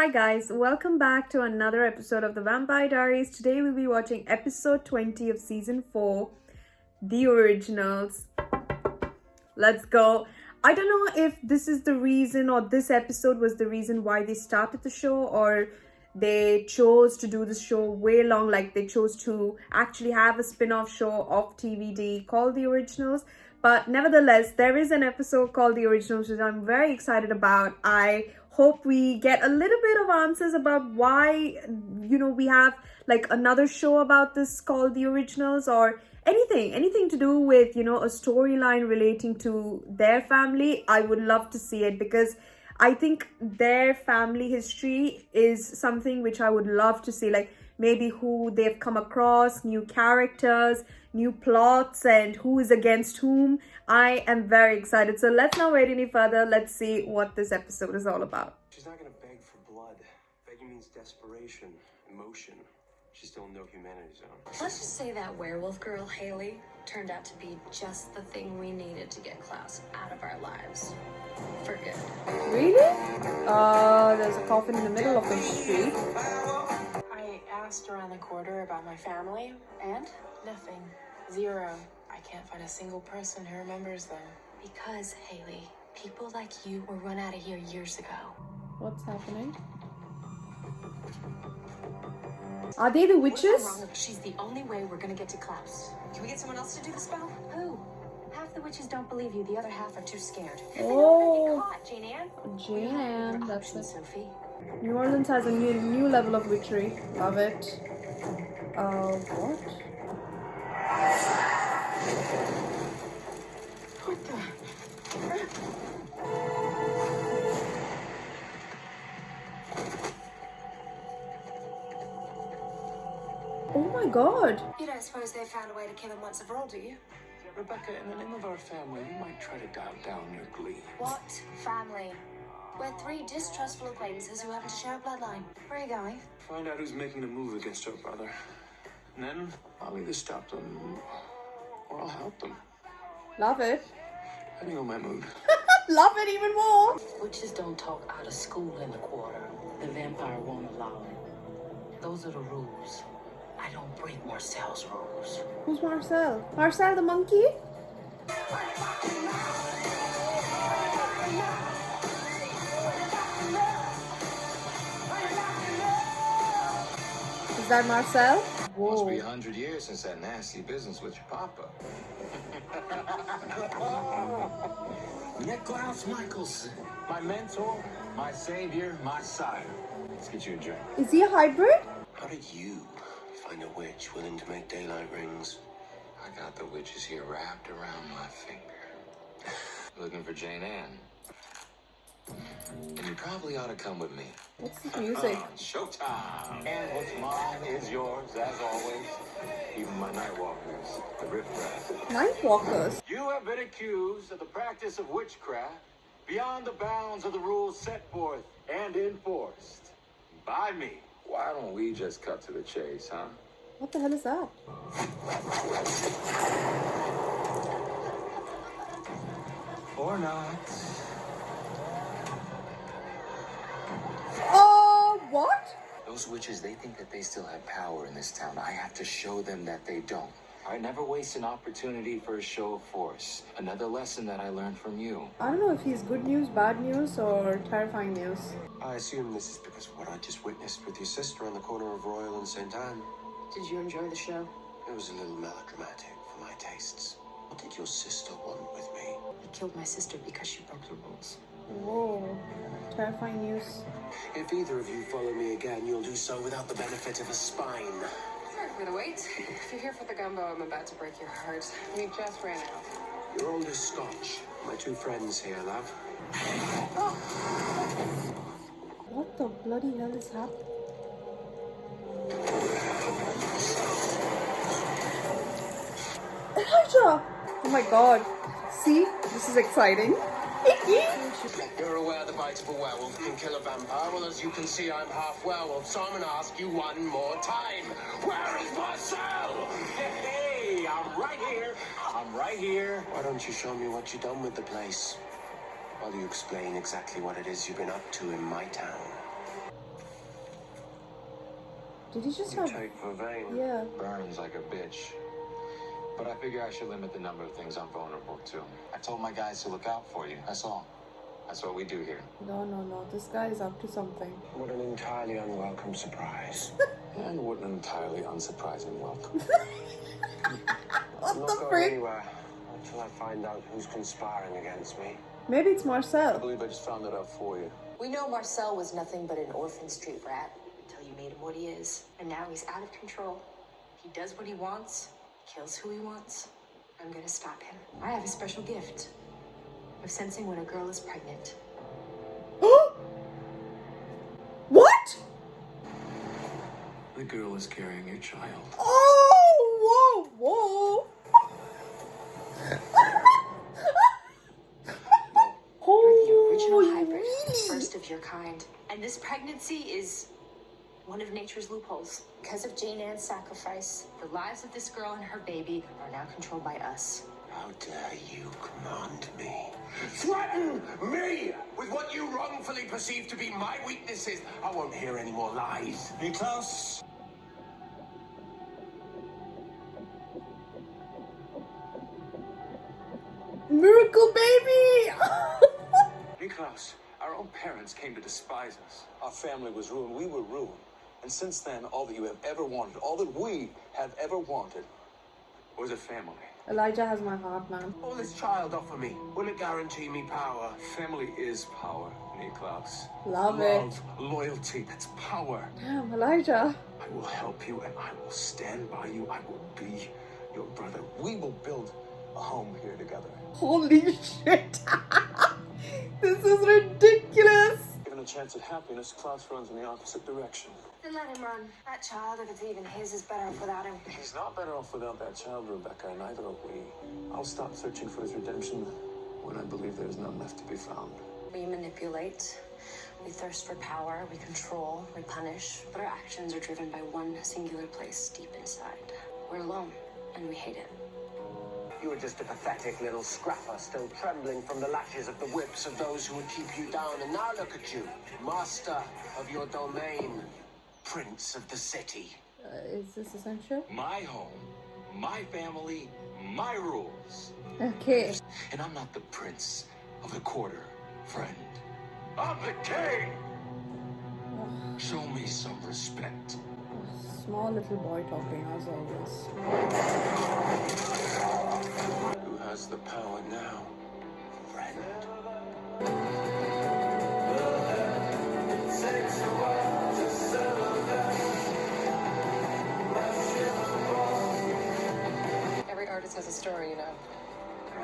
Hi guys, welcome back to another episode of the Vampire Diaries. Today we'll be watching episode 20 of season 4, The Originals. Let's go. I don't know if this is the reason or this episode was the reason why they started the show, or they chose to do the show way long, like they chose to actually have a spin-off show of TVD called The Originals. But nevertheless, there is an episode called The Originals, which I'm very excited about. I hope we get a little bit of answers about why, we have like another show about this called The Originals, or anything to do with, a storyline relating to their family. I would love to see it, because I think their family history is something which I would love to see, like maybe who they've come across, new characters, new plots, and who is against whom. I am very excited. So let's not wait any further. Let's see what this episode is all about. She's not gonna beg for blood. Begging means desperation, emotion. She still in no humanity zone. Let's just say that werewolf girl, Haley, turned out to be just the thing we needed to get Klaus out of our lives. For good. Really? There's a coffin in the middle of the street. I asked around the quarter about my family, and nothing. Zero. I can't find a single person who remembers them. Because, Haley, people like you were run out of here years ago. What's happening? Are they the witches? She's the only way we're gonna get to Klaus. Can we get someone else to do the spell? Who? Half the witches don't believe you, the other half are too scared. Oh, Caught, Jane Ann. Jane Ann, that's it. Sophie. New Orleans has a new level of witchery. Love it. What? What the? Oh my god. You don't suppose they found a way to kill him once and for all, do you? Rebecca, in the name of our family, you might try to dial down your glee. What family? We're three distrustful acquaintances who happen to share a bloodline. Where are you going? Find out who's making a move against our brother. And then I'll either stop them or I'll help them. Love it. Depending on my mood. Love it even more. Witches don't talk out of school in the quarter. The vampire won't allow it. Those are the rules. I don't break Marcel's rules. Who's Marcel? Marcel the monkey? Is that Marcel? Whoa. Must be 100 years since that nasty business with your papa. Niklaus Michaels, my mentor, my savior, my sire. Let's get you a drink. Is he a hybrid? How did you find a witch willing to make daylight rings? I got the witches here wrapped around my finger. Looking for Jane Ann. And you probably ought to come with me. What's this music? Showtime! And what's mine is yours, as always. Even my night walkers, the riffraff. Nightwalkers. You have been accused of the practice of witchcraft beyond the bounds of the rules set forth and enforced by me. Why don't we just cut to the chase, huh? What the hell is that? Or not. What? Those witches, they think that they still have power in this town. I have to show them that they don't. I never waste an opportunity for a show of force. Another lesson that I learned from you. I don't know if he's good news, bad news, or terrifying news. I assume this is because of what I just witnessed with your sister on the corner of Royal and St. Anne. Did you enjoy the show? It was a little melodramatic for my tastes. What did your sister want with me? He killed my sister because she broke the rules. Whoa. Terrifying news. If either of you follow me again, you'll do so without the benefit of a spine. Sorry for the wait. If you're here for the gumbo, I'm about to break your heart. We just ran out. Your oldest Scotch. My two friends here, love. What the bloody hell is happening? Elijah! Oh my god. See? This is exciting. You're aware the bite of a werewolf can kill a vampire? Well, as you can see, I'm half werewolf, so I'm gonna ask you one more time. Where is Marcel? Hey, I'm right here. I'm right here. Why don't you show me what you've done with the place? While you explain exactly what it is you've been up to in my town. Did he just You have... take for vein. Yeah. Burns like a bitch. But I figure I should limit the number of things I'm vulnerable to. I told my guys to look out for you. That's all. That's what we do here. No. This guy is up to something. What an entirely unwelcome surprise. And what an entirely unsurprising welcome. What I'm the not going frick? anywhere until I find out who's conspiring against me. Maybe it's I Marcel. believe I just found that out for you. We know Marcel was nothing but an orphan street rat until you made him what he is. And now he's out of control. He does what he wants, kills who he wants. I'm gonna stop him. I have a special gift of sensing when a girl is pregnant. What? The girl is carrying your child. Oh, whoa. You're the original hybrid, really? first of your kind. And this pregnancy is one of nature's loopholes. Because of Jane Ann's sacrifice, the lives of this girl and her baby are now controlled by us. How dare you command me? Threaten me with what you wrongfully perceive to be my weaknesses. I won't hear any more lies. Niklas? Miracle baby! Niklas, our own parents came to despise us. Our family was ruined. We were ruined. And since then, all that you have ever wanted, all that we have ever wanted, was a family. Elijah has my heart, man. All this child offer me, will it guarantee me power? Family is power, Niklas. Love it. Love, loyalty, that's power. Damn, Elijah. I will help you and I will stand by you. I will be your brother. We will build a home here together. Holy shit. This is ridiculous. Given a chance at happiness, Klaus runs in the opposite direction. Then let him run. That child, if it's even his, is better off without him. He's not better off without that child, Rebecca, and neither are we. I'll stop searching for his redemption when I believe there's none left to be found. We manipulate, we thirst for power, we control, we punish, but our actions are driven by one singular place deep inside. We're alone, and we hate it. You were just a pathetic little scrapper, still trembling from the lashes of the whips of those who would keep you down. And now look at you, master of your domain, prince of the city. Is this essential? My home, my family, my rules. Okay. And I'm not the prince of the quarter, friend. I'm the king! Show me some respect. Small little boy talking as always. Who has the power now, friend? Every artist has a story, you know.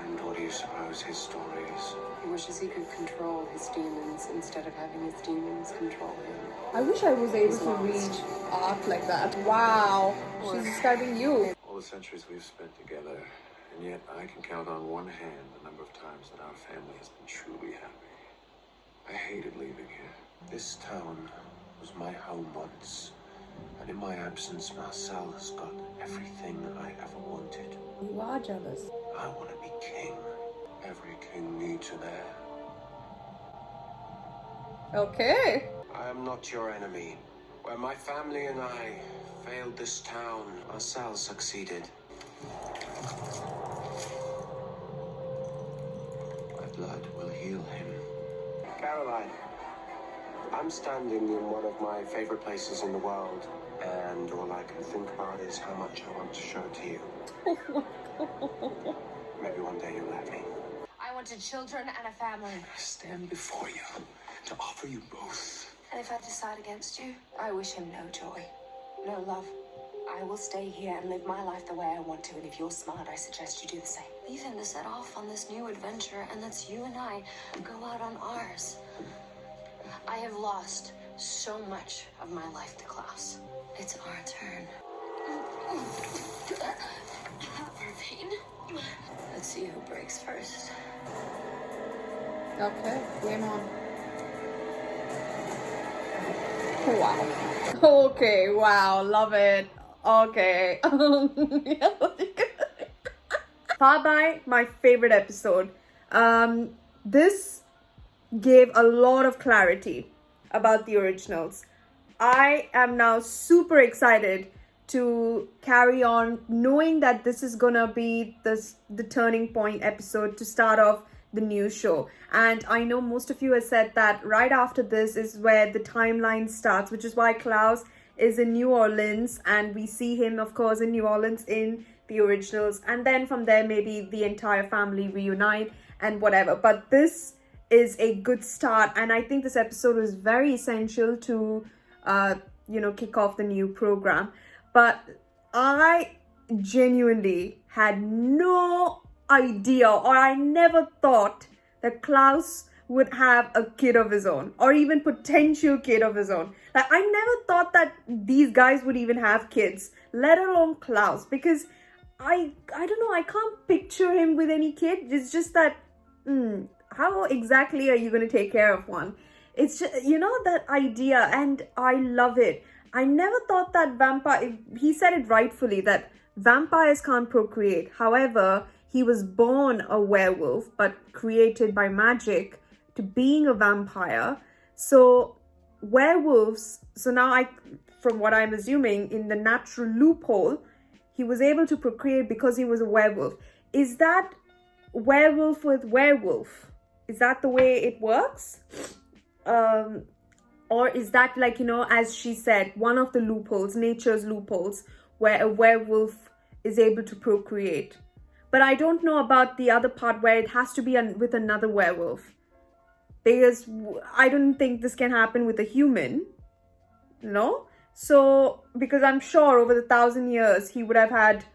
And what do you suppose his story is? He wishes he could control his demons instead of having his demons control him. I wish I was able to read art like that. Wow. She's describing you. All the centuries we've spent together, and yet I can count on one hand the number of times that our family has been truly happy. I hated leaving here. This town was my home once, and in my absence, Marcel has got everything I ever wanted. You are jealous. I want to be king. Every king needs an heir. Okay. I am not your enemy. Where my family and I failed this town, Marcel succeeded. My blood will heal him. Caroline, I'm standing in one of my favorite places in the world, and all I can think about is how much I want to show to you. Maybe one day you'll let me. I wanted children and a family. I stand before you to offer you both. And if I decide against you, I wish him no joy, no love. I will stay here and live my life the way I want to, and if you're smart, I suggest you do the same. Leave him to set off on this new adventure, and let's you and I go out on ours. I have lost so much of my life to Klaus. It's our turn. Pain. Let's see who breaks first. Okay, game on. Wow. Okay, wow, love it. Okay. Far by my favorite episode. This gave a lot of clarity about the originals. I am now super excited to carry on, knowing that this is gonna be the turning point episode to start off the new show. And I know most of you have said that right after this is where the timeline starts, which is why Klaus is in New Orleans, and we see him, of course, in New Orleans in the originals, and then from there maybe the entire family reunite and whatever. But this is a good start, and I think this episode was very essential to kick off the new program. But I genuinely had no idea, or I never thought that Klaus would have a kid of his own, or even potential kid of his own. Like, I never thought that these guys would even have kids, let alone Klaus, because I don't know, I can't picture him with any kid. It's just that how exactly are you going to take care of one? It's just, that idea, and I love it. I never thought that he said it rightfully, that vampires can't procreate. However, he was born a werewolf, but created by magic to being a vampire. So werewolves, so now from what I'm assuming, in the natural loophole, he was able to procreate because he was a werewolf. Is that werewolf with werewolf? Is that the way it works? Or is that, like, as she said, one of the loopholes, nature's loopholes, where a werewolf is able to procreate? But I don't know about the other part where it has to be with another werewolf, because I don't think this can happen with a human, So, because I'm sure over the 1,000 years, he would have had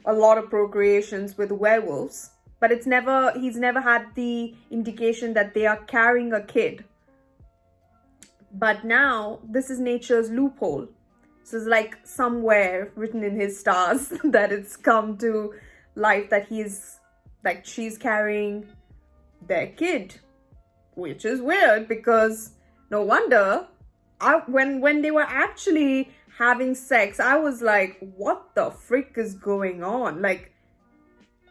a lot of procreations with werewolves, but he's never had the indication that they are carrying a kid. But now, this is nature's loophole. So it's like somewhere written in his stars that it's come to life that she's carrying their kid, which is weird, because no wonder when they were actually having sex, I was like, what the frick is going on? Like,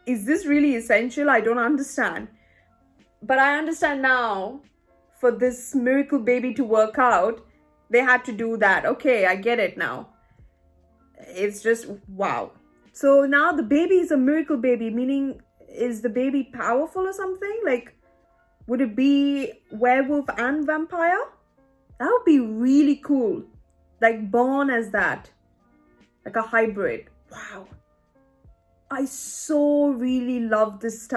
is this really essential? I don't understand. But I understand now, for this miracle baby to work out, they had to do that. Okay, I get it now. It's just wow. So now the baby is a miracle baby, meaning, is the baby powerful or something? Like, would it be werewolf and vampire? That would be really cool. Like, born as that. Like a hybrid. Wow. I so really love this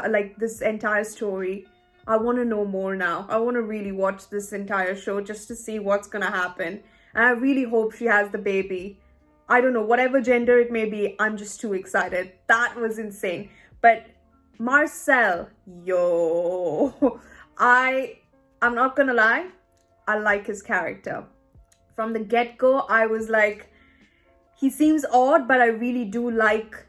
entire story. I want to know more now. I want to really watch this entire show just to see what's going to happen. And I really hope she has the baby. I don't know, whatever gender it may be, I'm just too excited. That was insane. But Marcel, I'm not going to lie, I like his character. From the get-go, I was like, he seems odd, but I really do like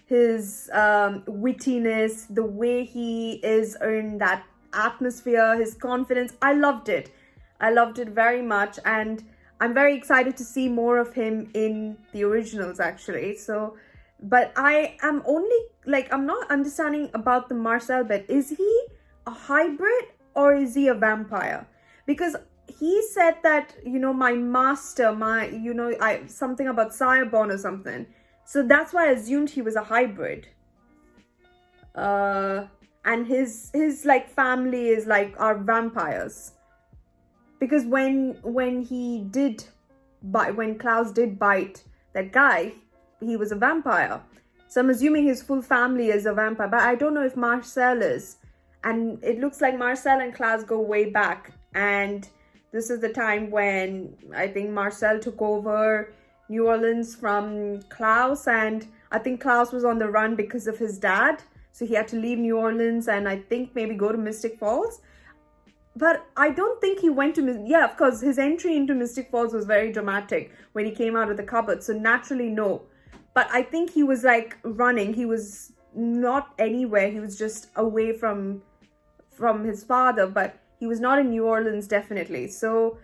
his wittiness, the way he is in that atmosphere, his confidence. I loved it very much, and I'm very excited to see more of him in the originals, actually. So, but I am only, I'm not understanding about the Marcel bit. Is he a hybrid or is he a vampire? Because he said that, my master, something about Sireborn or something. So that's why I assumed he was a hybrid. And his family are vampires. Because when Klaus did bite that guy, he was a vampire. So I'm assuming his full family is a vampire. But I don't know if Marcel is. And it looks like Marcel and Klaus go way back. And this is the time when I think Marcel took over New Orleans from Klaus. And I think Klaus was on the run because of his dad. So he had to leave New Orleans and I think maybe go to Mystic Falls. But I don't think he went to... Yeah, of course, his entry into Mystic Falls was very dramatic when he came out of the cupboard. So naturally, no. But I think he was running. He was not anywhere. He was just away from his father. But he was not in New Orleans, definitely. So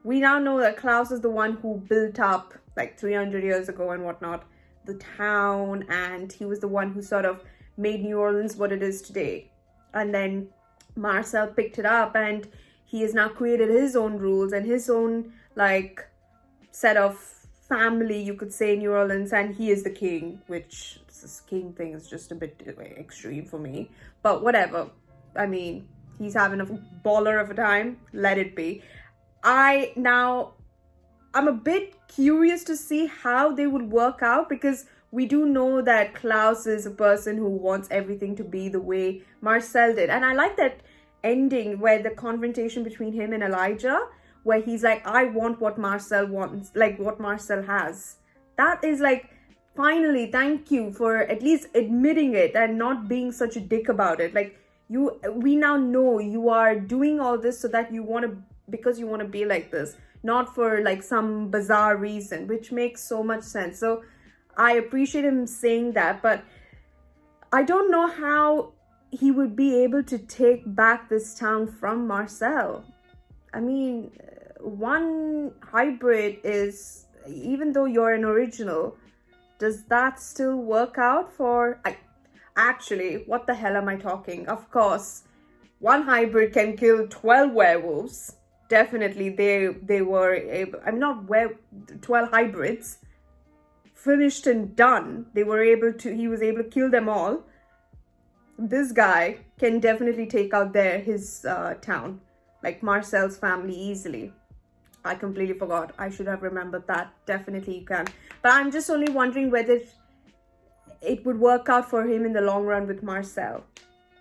we now know that Klaus is the one who built up, 300 years ago and whatnot, the town. And he was the one who sort of made New Orleans what it is today. And then Marcel picked it up and he has now created his own rules and his own set of family, you could say, in New Orleans, and he is the king, which this king thing is just a bit extreme for me. But whatever. I mean, he's having a baller of a time. Let it be. I'm a bit curious to see how they would work out, because we do know that Klaus is a person who wants everything to be the way Marcel did. And I like that ending where the confrontation between him and Elijah, where he's like, I want what Marcel wants, like what Marcel has. That is like, finally, thank you for at least admitting it and not being such a dick about it. Like, we now know you are doing all this so that you want to, because you want to be like this, not for like some bizarre reason, which makes so much sense. So I appreciate him saying that, but I don't know how he would be able to take back this town from Marcel. I mean, one hybrid is, even though you're an original, does that still work out for... Actually, what the hell am I talking? Of course, one hybrid can kill 12 werewolves. Definitely, they were able... I'm not 12 hybrids. Finished and done. He was able to kill them all. This guy can definitely take out his town, like Marcel's family, easily. I completely forgot. I should have remembered that. Definitely you can. But I'm just only wondering whether it would work out for him in the long run with Marcel.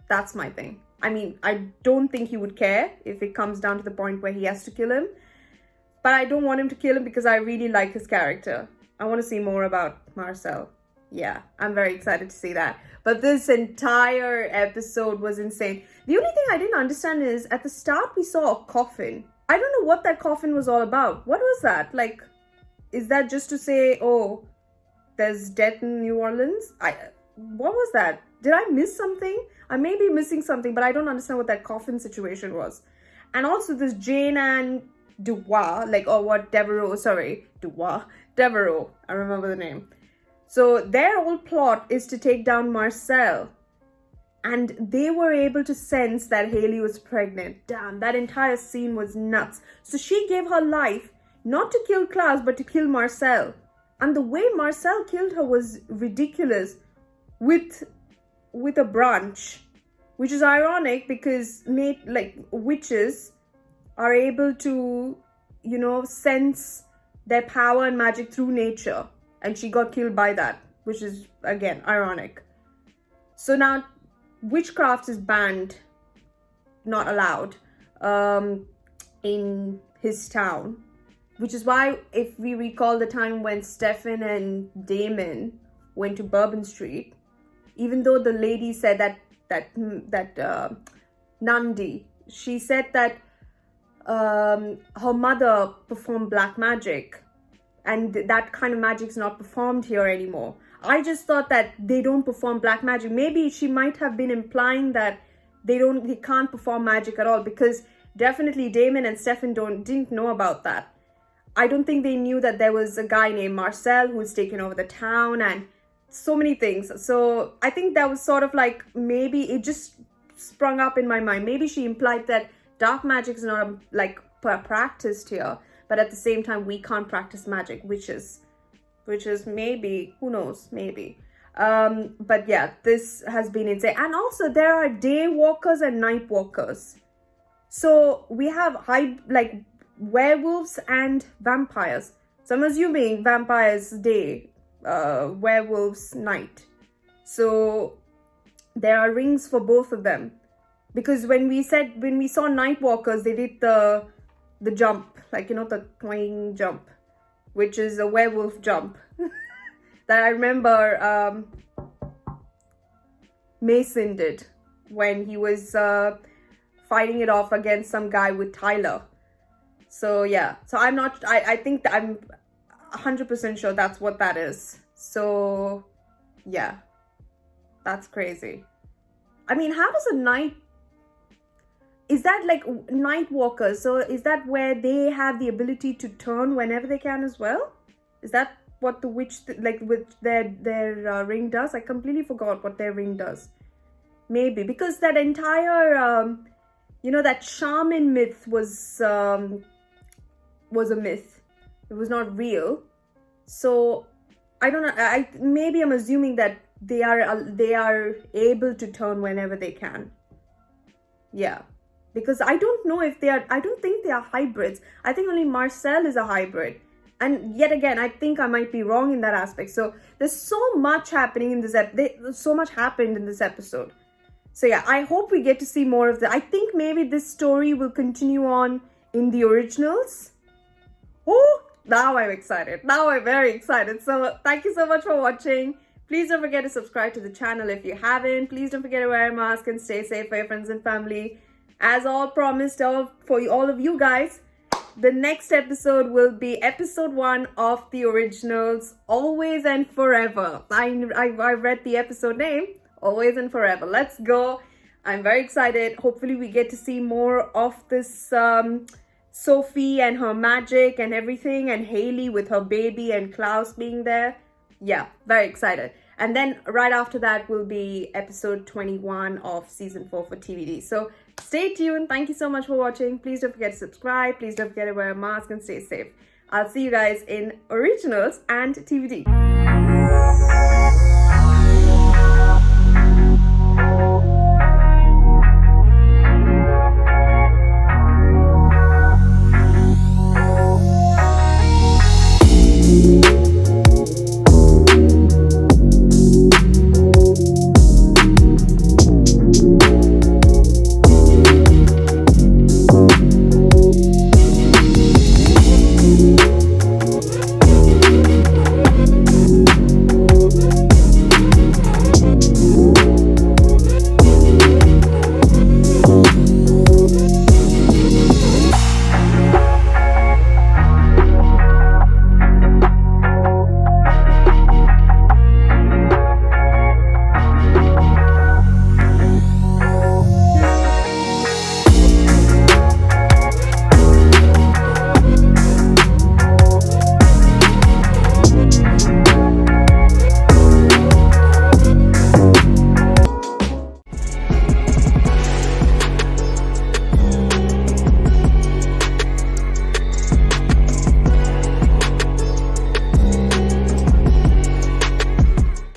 That's my thing. I mean, I don't think he would care if it comes down to the point where he has to kill him. But I don't want him to kill him because I really like his character. I want to see more about Marcel. Yeah, I'm very excited to see that. But this entire episode was insane. The only thing I didn't understand is at the start we saw a coffin. I don't know what that coffin was all about. What was that? Like, is that just to say, oh, there's death in New Orleans? What was that? Did I miss something? I may be missing something, but I don't understand what that coffin situation was. And also this Jane and Deveraux, Deveraux. I remember the name. So their whole plot is to take down Marcel. And they were able to sense that Haley was pregnant. Damn, that entire scene was nuts. So she gave her life not to kill Klaus, but to kill Marcel. And the way Marcel killed her was ridiculous, with a branch, which is ironic because witches are able to, sense their power and magic through nature. And she got killed by that, which is, again, ironic. So now witchcraft is banned, not allowed, in his town. Which is why, if we recall the time when Stefan and Damon went to Bourbon Street, even though the lady said that Nandi, she said that her mother performed black magic, and that kind of magic is not performed here anymore. I just thought that they don't perform black magic. Maybe she might have been implying that they can't perform magic at all, because definitely Damon and Stefan didn't know about that. I don't think they knew that there was a guy named Marcel who was taking over the town and so many things. So I think that was sort of like, maybe it just sprung up in my mind. Maybe she implied that dark magic is not practiced here, but at the same time we can't practice magic, which is maybe, who knows, maybe. But yeah, this has been insane. And also there are day walkers and night walkers. So we have werewolves and vampires. So I'm assuming vampires day, werewolves night. So there are rings for both of them. Because when we saw night walkers, they did the jump, the twang jump, which is a werewolf jump. That I remember Mason did when he was fighting it off against some guy with Tyler. So yeah, so I think that I'm 100% sure that's what that is. So yeah, that's crazy. I mean, how does is that like night walkers? So is that where they have the ability to turn whenever they can as well? Is that what the witch, with their ring does? I completely forgot what their ring does. Maybe, because that entire, that shaman myth was a myth. It was not real. So I don't know. Maybe I'm assuming that they are able to turn whenever they can. Yeah, because I don't know if they are. I don't think they are hybrids. I think only Marcel is a hybrid. And yet again, I think I might be wrong in that aspect. So there's so much happening in this so much happened in this episode. So yeah, I hope we get to see more of that. I think maybe this story will continue on in the originals. Oh, now I'm excited. Now I'm very excited. So thank you so much for watching. Please don't forget to subscribe to the channel if you haven't. Please don't forget to wear a mask and stay safe for your friends and family. As all promised for all of you guys, the next episode will be episode 1 of the originals, Always and Forever. I read the episode name, Always and Forever. Let's go. I'm very excited. Hopefully we get to see more of this Sophie and her magic and everything, and Haley with her baby and Klaus being there. Yeah, very excited. And then right after that will be episode 21 of season 4 for TVD. So stay tuned. Thank you so much for watching. Please don't forget to subscribe. Please don't forget to wear a mask and stay safe. I'll see you guys in originals and TVD.